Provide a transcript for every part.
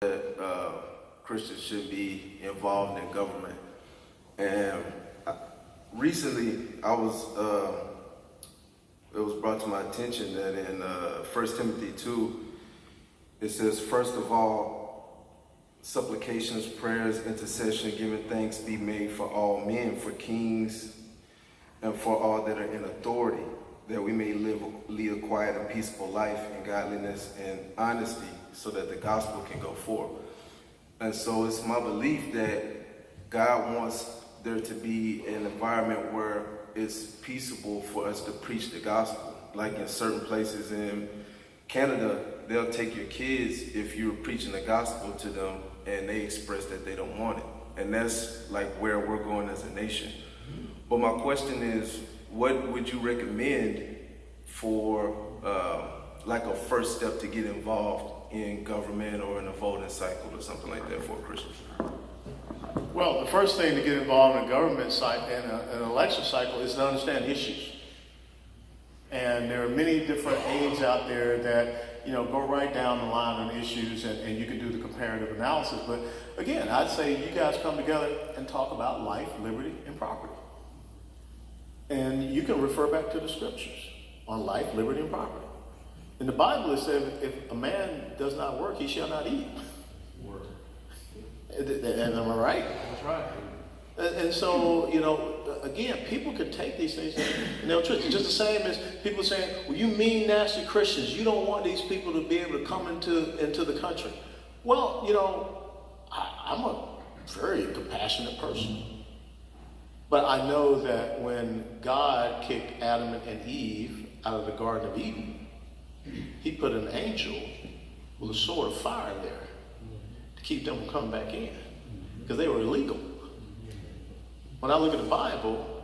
that Christians should be involved in government. And recently, it was brought to my attention that in 1 Timothy 2, it says, first of all, supplications, prayers, intercession, giving thanks be made for all men, for kings, and for all that are in authority, that we may lead a quiet and peaceful life in godliness and honesty, so that the gospel can go forth. And so it's my belief that God wants there to be an environment where it's peaceable for us to preach the gospel. Like in certain places in Canada, they'll take your kids if you're preaching the gospel to them and they express that they don't want it. And that's like where we're going as a nation. But my question is, what would you recommend for like a first step to get involved in government or in a voting cycle or something like that for Christians? Well, the first thing to get involved in a government cycle, in an election cycle, is to understand issues. And there are many different aides out there that, go right down the line on issues, and you can do the comparative analysis. But again, I'd say you guys come together and talk about life, liberty, and property. And you can refer back to the scriptures on life, liberty, and property. In the Bible, it says, if a man does not work, he shall not eat. Work. And am I right? That's right. And so, again, people could take these things and they'll twist it. Just the same as people saying, well, you mean nasty Christians, you don't want these people to be able to come into the country. Well, I'm a very compassionate person. But I know that when God kicked Adam and Eve out of the Garden of Eden, he put an angel with a sword of fire there to keep them from coming back in, because they were illegal. When I look at the Bible,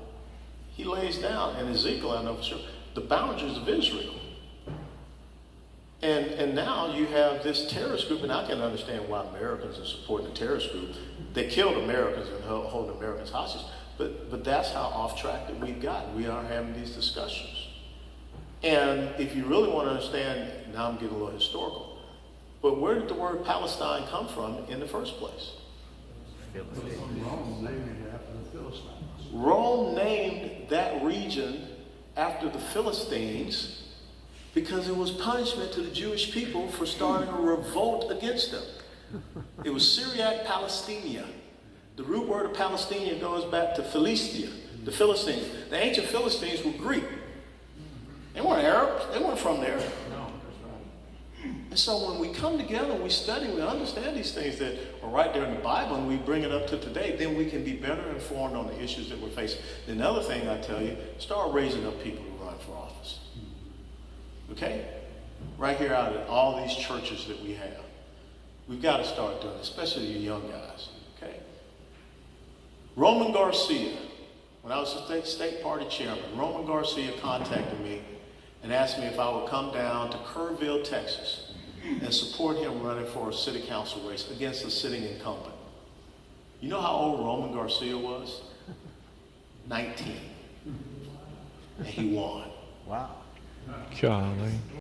he lays down, in Ezekiel, I know for sure, the boundaries of Israel. And now you have this terrorist group, and I can understand why Americans are supporting the terrorist group. They killed Americans and hold Americans hostage. But that's how off track that we've gotten. We are having these discussions. And if you really want to understand, now I'm getting a little historical, but where did the word Palestine come from in the first place? Rome named that region after the Philistines because it was punishment to the Jewish people for starting a revolt against them. It was Syriac Palestina. The root word of Palestina goes back to Philistia, the Philistines. The ancient Philistines were Greek. They weren't Arabs. They weren't from there. No, that's right. And so when we come together and we study, we understand these things that are right there in the Bible, and we bring it up to today, then we can be better informed on the issues that we're facing. Then the other thing I tell you, start raising up people to run for office. Okay? Right here out of all these churches that we have. We've got to start doing it, especially you young guys. Okay? Roman Garcia, when I was a state party chairman, Roman Garcia contacted me and asked me if I would come down to Kerrville, Texas, and support him running for a city council race against a sitting incumbent. You know how old Roman Garcia was? 19. And he won. Wow. Golly.